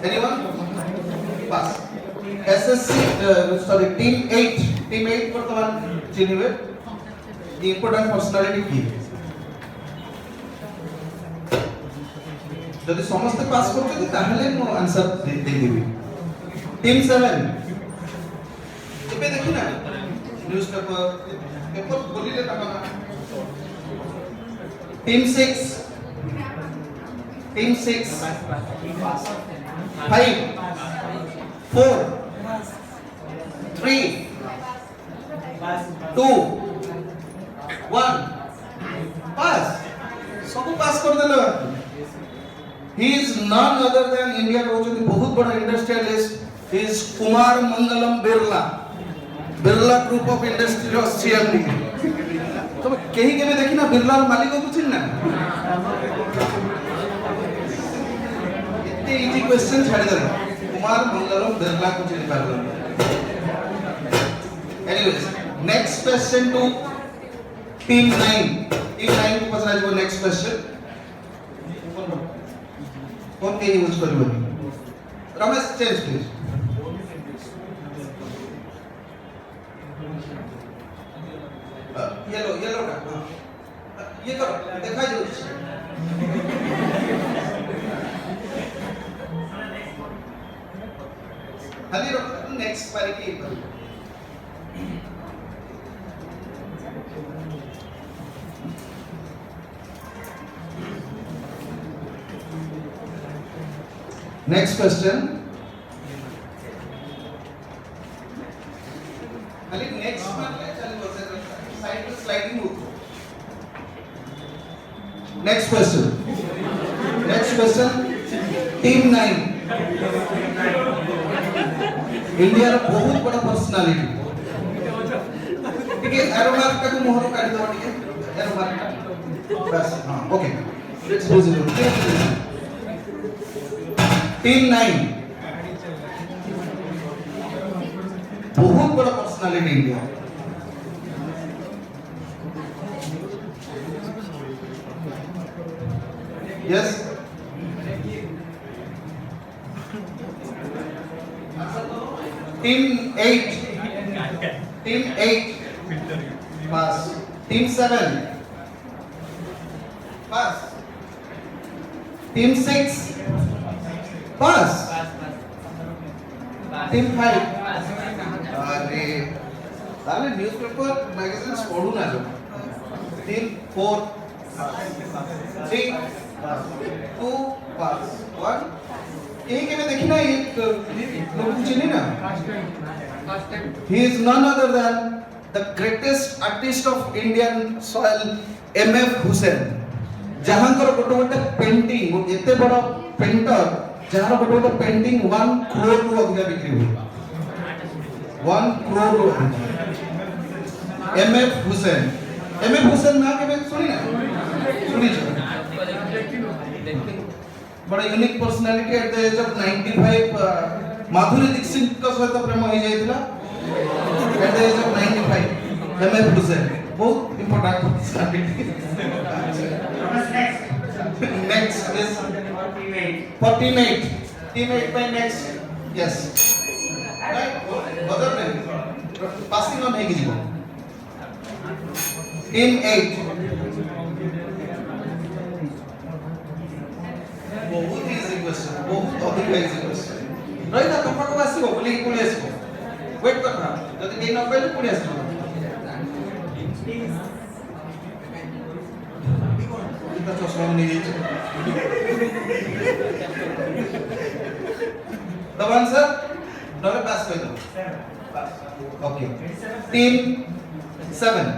Anyone? Pass. SSC, sorry, team 8 वर्तमान चिन्हिवे important personality की जदि समस्त पास करते ताहले मो आंसर दे देबी टीम 7 एबे देखि ना न्यूज़ पेपर बोलिले तमा टीम 6 5 4 3 2 1 पास सब पास कर देलो he is none other than India होचନ୍ତି बहुत बड़ा industrialist he is Kumar Mangalam Birla group of industry रो सीएमडी तो केही केबे देखि ना बिरला मालिक को चिन्ह ना इतने इजी क्वेश्चन छाड़ दे कुमार मंगलम बिरला को चिन्ह पालो anyways next question to team 9 को पचरा जो next question कौन के यूज करबो रमेश चेंज प्लीज येलो का ये करो दिखाई दो खाली रखो नेक्स्ट बारी की Next question. खाली next मतलब चल बोलते साइड पे स्लाइडिंग हो Next question. Team 9. इंडिया रा बहुत बड़ा पर्सनालिटी ठीक है एरो मार्क का मोहर काट दो ठीक है एरो मार्क बस हां ओके लेट्स प्रोसीड टीम 9 बहुत बड़ा पर्सनालिटी इंडिया यस टीम 8 पास टीम 7 पास टीम 6 पास टीम 5 अरे ताले न्यूज़पेपर मैगजीन्स पढू ना जो टीम 4 3 2 पास 1 यही के में देखी ना एक लोग चिन्ह ना he is none other than the greatest artist of Indian soil MF Hussain जहां कर गोटे पेंटिंग एते बड़ा पेंटर जहां गोटे पेंटिंग 1 करोड़ रु अधिक बिक्री हुआ 1 करोड़ रु MF Hussain ना के सुनी ना सुनी बड़ा unique personality at the age of 95 Madhuri Dixit का सहित प्रेम हो जाइतिला at the age of 95 MF Hussain बहुत important personality next is 48 team 8 by next yes right other name passing on है किसी को team 8 बहुत इजी क्वेश्चन बहुत अधिक इजी क्वेश्चन रही ना तुम पाको आसीबो बोली पुणी आसीबो वेट करना जदी केही न पाइले पुणी आसीबो इतना चश्मा नहीं है the answer not pass by the okay team 7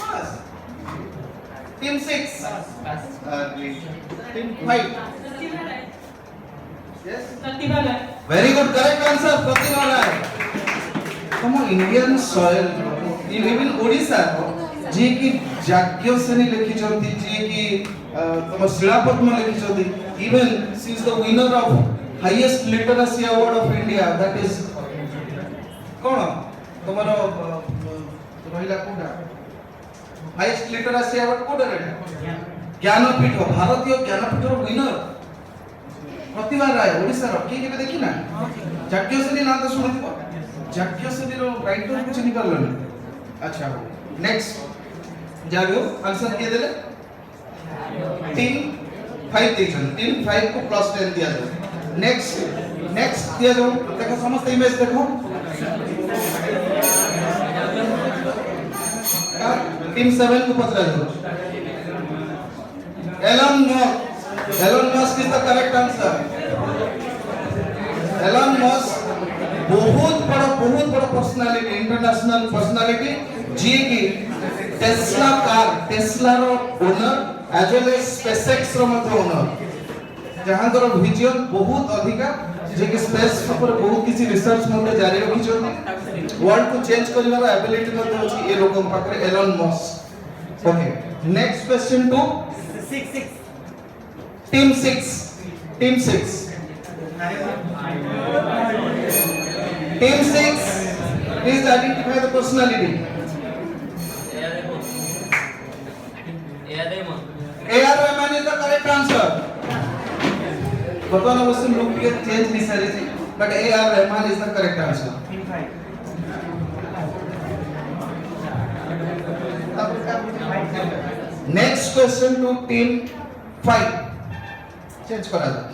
pass team 6 pass team 5 yes Pratibha very good correct answer Pratibha Rai come on Indian soil you live in Odisha जे की जाग्ञसेनी लिखी चंती जे की तम शिलापद्म लिखी चंती even she is the winner of highest literacy award of India that is कोन तमरो रहिला कोडा हाईएस्ट लिटरेसी अवार्ड कोडा रे ज्ञानपीठ भारतीय ज्ञानपीठ रो विनर प्रतिभा राय ओडिसा रो के केबे देखि ना जाग्ञसेनी ना तो सुनिथिबो जाग्ञसेनी रो राइटर को चिनि करलन अच्छा नेक्स्ट जागो आंसर के देले 3 5 दिजन 3 5 को प्लस 10 दिया जाए नेक्स्ट दिया जाओ देखो समस्त इमेज देखो टीम 7 को पकड़ा जाओ Elon Musk is the correct answer Elon Musk बहुत बड़ा पर्सनालिटी इंटरनेशनल पर्सनालिटी जी की टेस्ला रो owner as well as SpaceX रो मत ओनर जहां कर विजन बहुत अधिका जे कि स्पेस पर बहुत किसी रिसर्च मते जारी रखि छथि वर्ल्ड को चेंज करिवार एबिलिटी मते अछि ए लोक पाखरे Elon Musk okay next question to 6 team 6 team 6 please identify the personality AR Rahman is the correct answer Bhatana was look here change necessary but AR Rahman is the correct answer next question to team 5 change करा जाए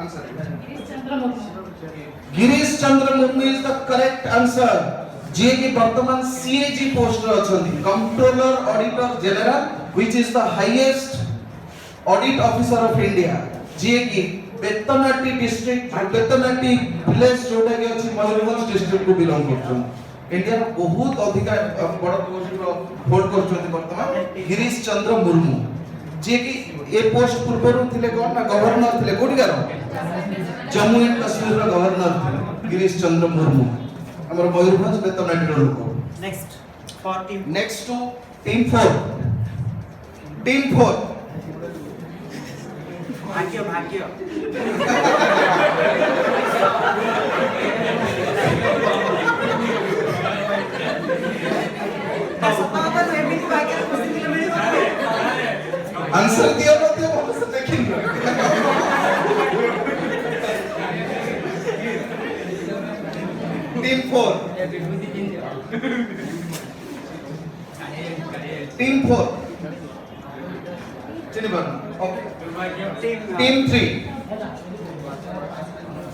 answer Girish Chandra Murmu is the correct answer जे कि वर्तमान CAG post रे अछंती controller auditor general which is the highest audit officer of India जे कि Betnoti district Betnoti village जोटा के अछि मयूरभंज डिस्ट्रिक्ट को बिलोंग करछन इंडिया रो बहुत अधिक बड़ पोस्ट रो होल्ड करछन वर्तमान गिरीश चंद्र मुर्मू जे कि ए पोस्ट पूर्व थिले कोन ना गवर्नर थिले कोठी गारो जम्मू एंड कश्मीर रो गवर्नर थिले गिरीश चंद्र मुर्मू हमर मयूरभंज बेतनाटी रो लोक नेक्स्ट टू टीम 4 भाग्य आंसर दिया होते वो से देखेंगे टीम 4 चलिए बात ओके टीम 3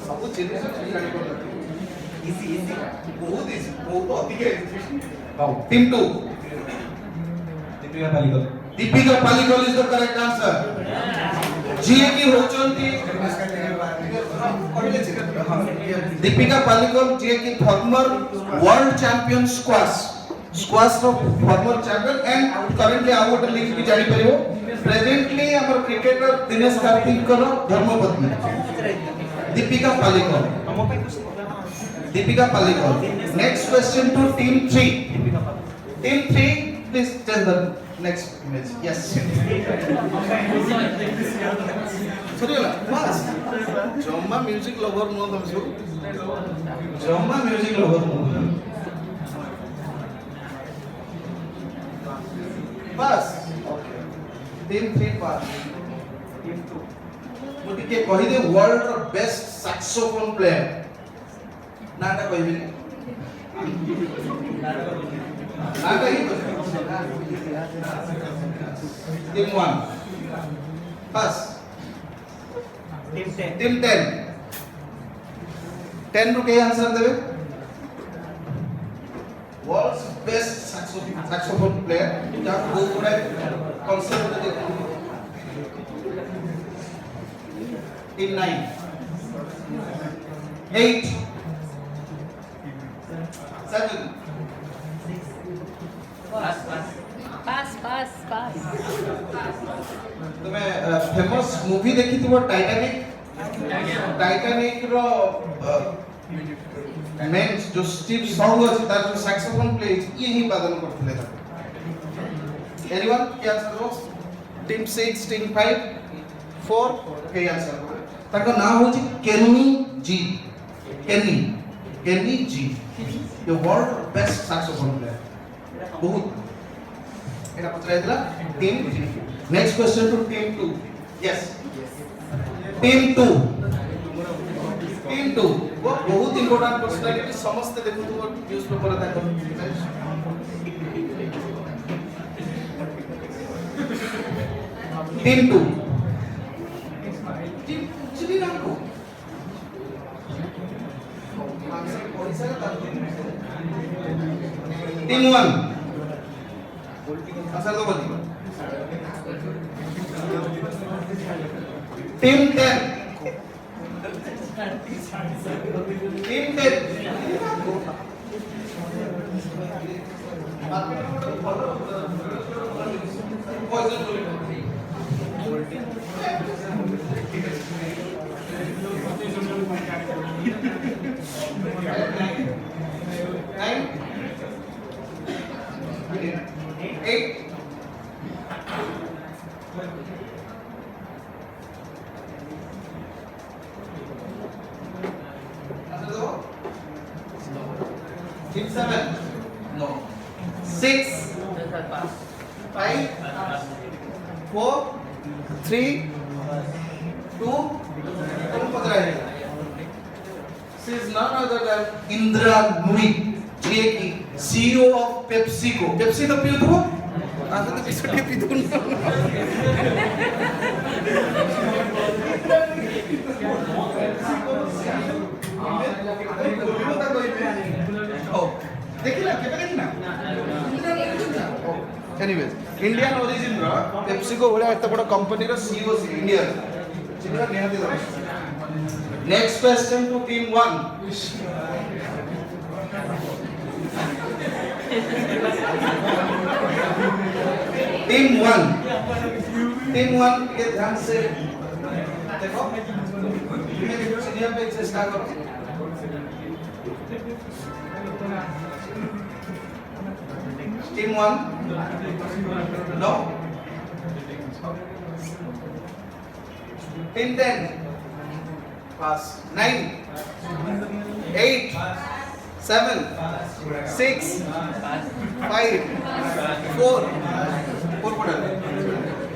सब चीजें इजी बहुत अधिक team 2 Dipika Pallikal is the correct answer जीए की होचंती दीपिका पालिकल जीए की फॉर्मर वर्ल्ड चैंपियन स्क्वाश रो फॉर्मर चैंपियन एंड करंटली आउट लीग भी जारी परियो प्रेजेंटली हमर क्रिकेटर दिनेश कार्तिक को धर्मपत्नी Dipika Pallikal next question to team 3 please tell the next image yes sorry bas jomma music lover no tam so jomma music lover no bas okay team 3 pass team 2 मोटी के कहि दे वर्ल्ड रो बेस्ट सैक्सोफोन प्लेयर नाटा कहबी नाटा ही team 1 पास team 10 रो के answer देबे world's best saxophone player जा बहुत बड़ा concept दे team 9 8 7 पास तुम्हें फेमस मूवी देखी थी वो टाइटैनिक रो मेन जो स्टीव सॉन्ग अछि तार जो सैक्सोफोन प्ले ये ही वादन करथिले एनीवन क्या आंसर हो टीम 6 टीम 5 4 के आंसर हो ताको नाम हो जी Kenny ji the world best saxophone player बहुत एटा पचरा हेतला team next question to team 2 yes team 2 वो बहुत इंपोर्टेंट पर्सनालिटी समस्त देखु तो न्यूज़ पेपर ता टीम 2 टीम चली ना को टीम 1 आंसर दो बोल टीम 10 टीम 10 Team 7 no 6 5 4 3 2 कौन पकड़ा है She is none other than Indra Nooyi जे की CEO of PepsiCo Pepsi तो पियो तो आज तो किसी के पी दो देखिला केबे देखिना एनीवेज इंडियन ओरिजिन रो पेप्सिको भले एत बड़ कंपनी रो सीईओ सी इंडिया चिन्ह निहाती दो next question to team 1 team 1 के ध्यान से देखो सीनियर पे चेष्टा करो Team 1 no Team 10 pass 9 8 7 6 5 4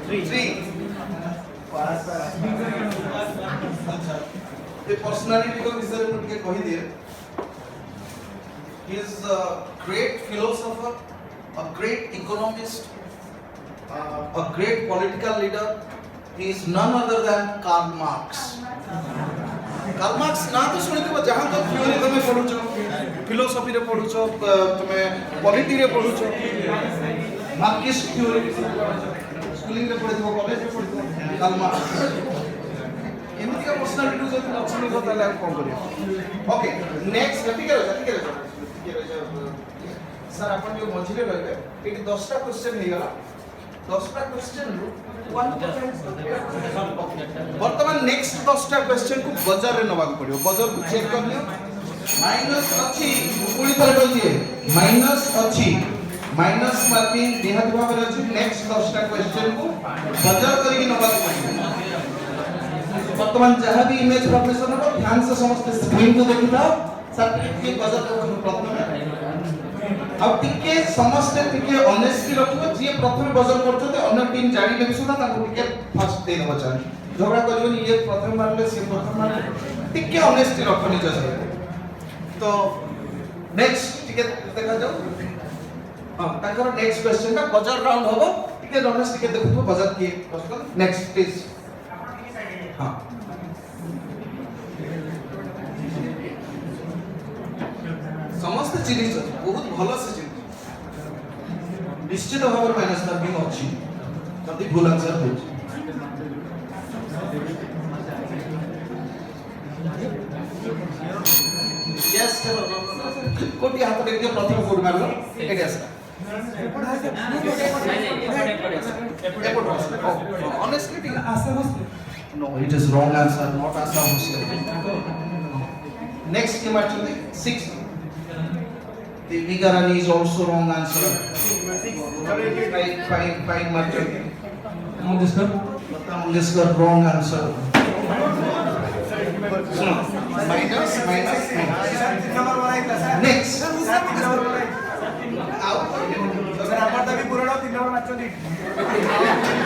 3 pass ये पर्सनालिटी को विषय में के कहि दिए He is a great philosopher, a great economist, a great political leader. He is none other than Karl Marx. Karl Marx ना तो सुने तो जहाँ तो theory तुम्हें पढ़ुचो, philosophy रे पढ़ुचो, तुम्हें polity रे पढ़ुचो, Marxist theory schooling रे पढ़े तो college रे पढ़े तो Karl Marx. एमती का पर्सनालिटी जो लक्ष्मी को ताले आप कौन करिए? Okay, next ठीक है सर अपन जो मझिले रहबे एटी 10टा क्वेश्चन हे गला 10टा क्वेश्चन रु 1% वर्तमान नेक्स्ट 10टा क्वेश्चन को बजार रे नबाक पड़ियो बजार को चेक कर लियो माइनस अछि पुणी थरे बोल दिए माइनस अछि माइनस मार्किंग निहात भाव रे अछि नेक्स्ट 10टा क्वेश्चन को बजार करी नबाक पड़ियो वर्तमान जहां भी इमेज प्रोफेशन हो ध्यान से समस्त स्क्रीन को देखिता सर्टिफिकेट बजार प्रथम अब टिके समस्त टिके ऑनेस्टली रखिबो जे प्रथम बजर करछते अन्य टीम जानि लेबे सुधा ताको टिके फर्स्ट दे देबो चाहे झगड़ा करियोनी ये प्रथम मारले से प्रथम मारले टिके ऑनेस्टली रखनी चाहिए तो नेक्स्ट टिके देखा जाओ हां ताकर नेक्स्ट क्वेश्चन का बजर राउंड होबो टिके ऑनेस्ट टिके देखो बजर की क्वेश्चन नेक्स्ट प्लीज हां समस्त जिनिस बहुत भलो से जिनिस निश्चित भाव माइनस मार्किंग अछि जति भूल आंसर हो यस चलो कोटी हाथ देखिए प्रथम कोड मारलो एटी आसा honestly no it is wrong answer not asa Hussain next game actually 6 Devika Rani is also wrong answer. 5 marker. Mangeshkar. Lata Mangeshkar wrong answer. Minus. Next. मारचोनी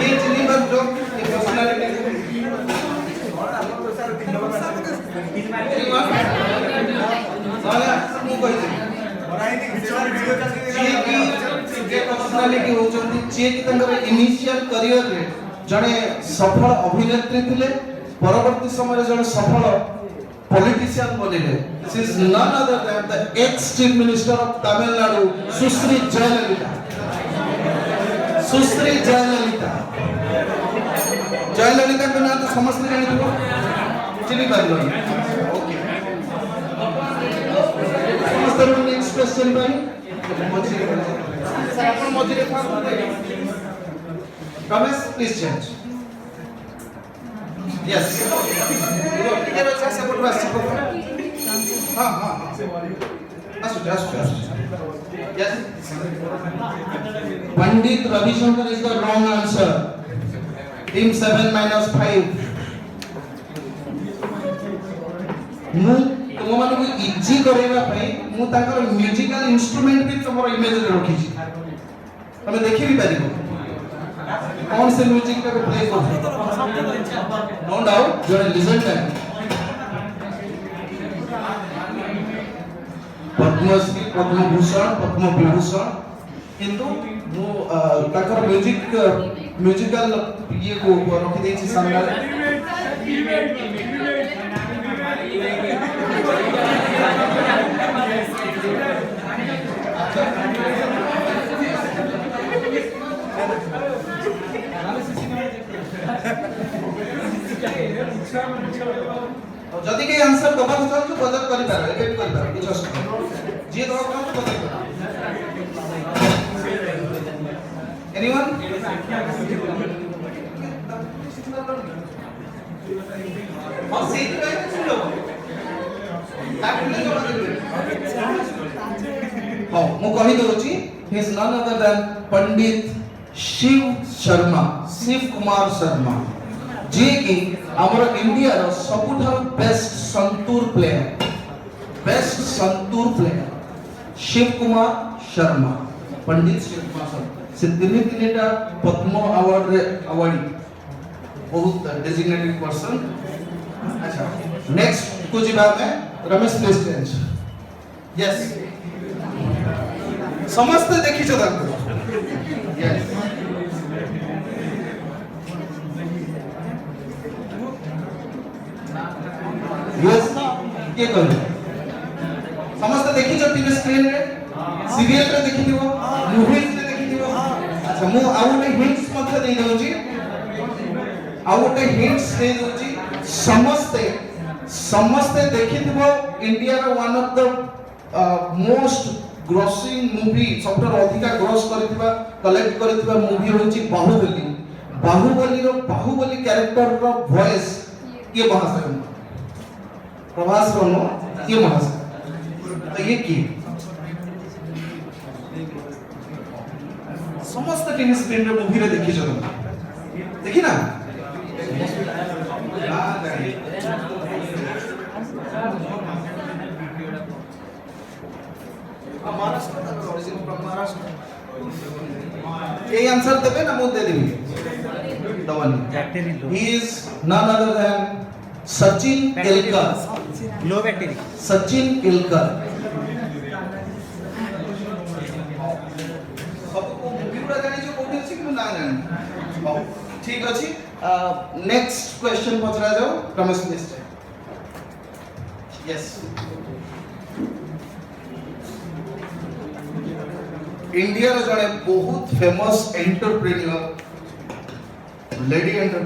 ये चिनी बस जो ये पर्सनालिटी और आपण सर 3 लोक साला मु कहि दे मोराइनी बिचार वीडियो चलती जे पर्सनालिटी होचंती जे कि तंगर इनिशियल करियर रे जणे सफल अभिनेत्री थिले परवर्ती समय जणे सफल पॉलिटिशियन बनिले this is none other than the ex chief minister of Tamil Nadu Sushri Jayalalithaa Jayalalithaa के नाम तो समस्त जानी थो चिनी पारलो ओके समस्त नेक्स्ट क्वेश्चन भाई मझी सर अपन मझी Rekha Ramesh please change yes ये अच्छा सपोर्ट वास हां हां आसु yes Pandit Ravishankar is the wrong answer team 7 - 5 मु तुम मानको इजी करेगा पई मु ताकर म्यूजिकल इंस्ट्रूमेंट भी तमरो इमेज रे रखी छी तमे देखि भी पारिबो कौन से म्यूजिक पे प्ले कर नो डाउट जो लिसन टाइम पद्मश्री पद्म भूषण पद्म विभूषण किंतु मु ताकर म्यूजिकल ये को रखी दे छी सामने जदि के आंसर दबा चाहू तो बजट करि पार एबेट करि पार कुछ असुविधा जे दबा चाहू तो बजट कर एनीवन और सेही पे सुन लो ताकले जोड़ा देबे हां मु कहि दोछि he is none other than Pandit Shiv Kumar Sharma जे कि हमर इंडिया रो सबुठार बेस्ट संतूर प्लेयर शिव कुमार शर्मा पंडित शिव कुमार शर्मा से तिनिटा पद्म अवार्ड रे अवार्डी बहुत डेजिग्नेटेड पर्सन अच्छा नेक्स्ट को जिबा में रमेश प्लीज चेंज यस समस्त देखि छ ताको यस यस के कर समस्त देखि छ टीवी स्क्रीन रे सीरियल रे देखि दिबो मूवीज रे देखि दिबो अच्छा मु आउटे हिंट्स मत दे दउची आउटे हिंट्स दे दउची समस्त देखि दिबो इंडिया रो one of the most grossing movie सबटर अधिका ग्रोस करथिबा कलेक्ट करथिबा मूवी होची बाहुबली रो बाहुबली कैरेक्टर रो वॉइस ये भाषा है प्रभास रोनो ये भाषा तो ये की समस्त टीवी स्क्रीन रे मूवी रे देखि जरो देखि ना महाराष्ट्र ओरिजिनल फ्रॉम महाराष्ट्र ये आंसर देबे ना मु दे देबी दवन he is none other than Sachin Kelkar लो बैटरी सचिन केलकर सब को मूवी पूरा जानि जो कोठी अछि कि ना जानि ठीक अछि नेक्स्ट क्वेश्चन पचरा जाओ रमेश प्लीज यस इंडिया रो जने बहुत फेमस एंटरप्रेन्योर लेडी